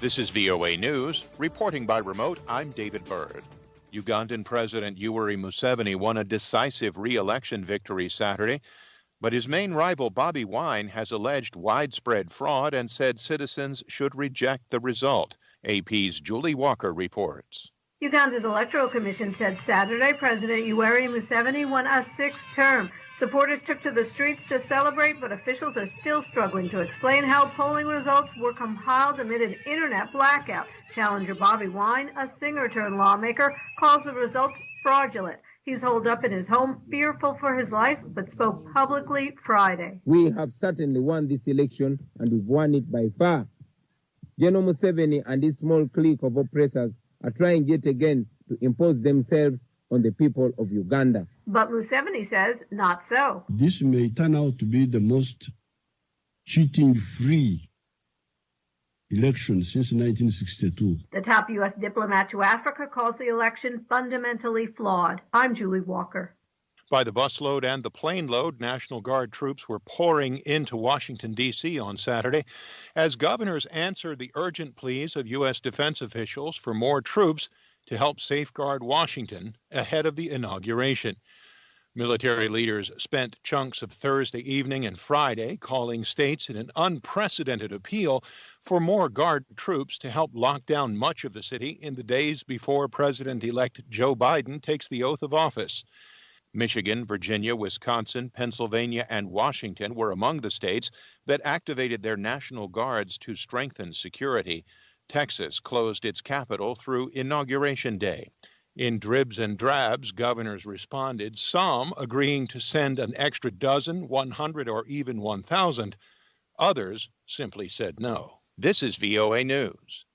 This is VOA News. Reporting by remote, I'm David Byrd. Ugandan President Yoweri Museveni won a decisive re-election victory Saturday, but his main rival, Bobi Wine, has alleged widespread fraud and said citizens should reject the result. AP's Julie Walker reports. Uganda's Electoral Commission said Saturday President Yoweri Museveni won a sixth term. Supporters took to the streets to celebrate, but officials are still struggling to explain how polling results were compiled amid an internet blackout. Challenger Bobi Wine, a singer-turned-lawmaker, calls the results fraudulent. He's holed up in his home, fearful for his life, but spoke publicly Friday. We have certainly won this election, and we've won it by far. General Museveni and his small clique of oppressors are trying yet again to impose themselves on the people of Uganda. But Museveni says not so. This may turn out to be the most cheating-free election since 1962. The top U.S. diplomat to Africa calls the election fundamentally flawed. I'm Julie Walker. By the busload and the plane load, National Guard troops were pouring into Washington, D.C. on Saturday as governors answered the urgent pleas of U.S. defense officials for more troops to help safeguard Washington ahead of the inauguration. Military leaders spent chunks of Thursday evening and Friday calling states in an unprecedented appeal for more Guard troops to help lock down much of the city in the days before President-elect Joe Biden takes the oath of office. Michigan, Virginia, Wisconsin, Pennsylvania, and Washington were among the states that activated their National Guards to strengthen security. Texas closed its capital through Inauguration Day. In dribs and drabs, governors responded, some agreeing to send an extra dozen, 100, or even 1,000. Others simply said no. This is VOA News.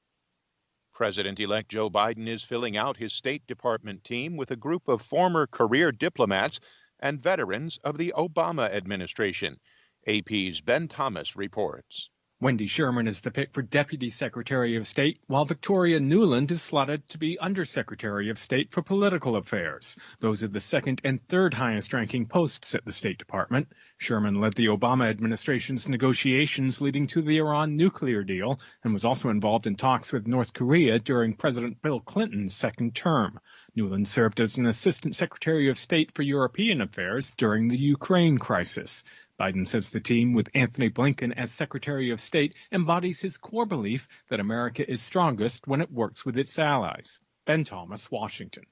President-elect Joe Biden is filling out his State Department team with a group of former career diplomats and veterans of the Obama administration. AP's Ben Thomas reports. Wendy Sherman is the pick for Deputy Secretary of State, while Victoria Nuland is slotted to be Undersecretary of State for Political Affairs. Those are the second and third highest-ranking posts at the State Department. Sherman led the Obama administration's negotiations leading to the Iran nuclear deal and was also involved in talks with North Korea during President Bill Clinton's second term. Nuland served as an Assistant Secretary of State for European Affairs during the Ukraine crisis. Biden says the team, with Anthony Blinken as Secretary of State, embodies his core belief that America is strongest when it works with its allies. Ben Thomas, Washington.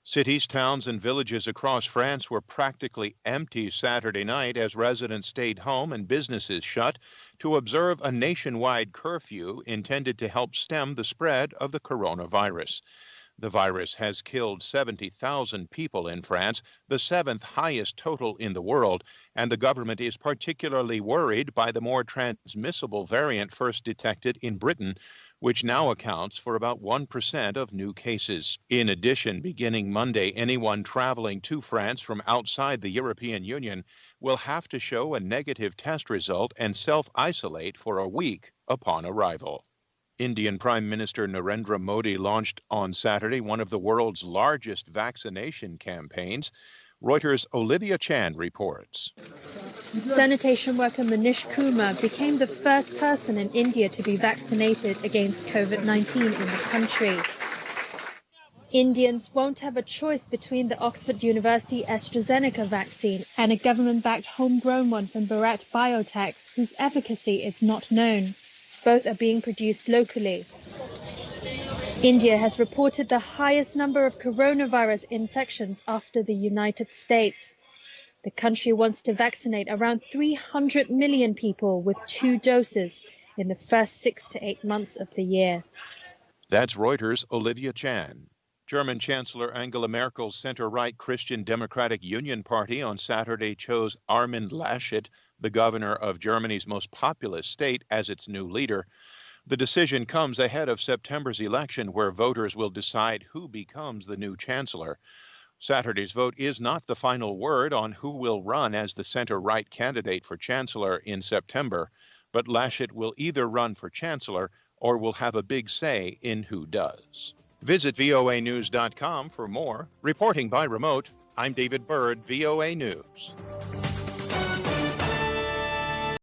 Cities, towns, and villages across France were practically empty Saturday night as residents stayed home and businesses shut to observe a nationwide curfew intended to help stem the spread of the coronavirus. The virus has killed 70,000 people in France, the seventh highest total in the world, and the government is particularly worried by the more transmissible variant first detected in Britain, which now accounts for about 1% of new cases. In addition, beginning Monday, anyone traveling to France from outside the European Union will have to show a negative test result and self-isolate for a week upon arrival. Indian Prime Minister Narendra Modi launched on Saturday one of the world's largest vaccination campaigns. Reuters' Olivia Chan reports. Sanitation worker Manish Kumar became the first person in India to be vaccinated against COVID-19 in the country. Indians won't have a choice between the Oxford University AstraZeneca vaccine and a government-backed homegrown one from Bharat Biotech, whose efficacy is not known. Both are being produced locally. India has reported the highest number of coronavirus infections after the United States. The country wants to vaccinate around 300 million people with 2 doses in the first 6 to 8 months of the year. That's Reuters' Olivia Chan. German Chancellor Angela Merkel's center-right Christian Democratic Union Party on Saturday chose Armin Laschet, the governor of Germany's most populous state, as its new leader. The decision comes ahead of September's election, where voters will decide who becomes the new chancellor. Saturday's vote is not the final word on who will run as the center-right candidate for chancellor in September, but Laschet will either run for chancellor or will have a big say in who does. Visit voanews.com for more. Reporting by remote, I'm David Byrd, VOA News.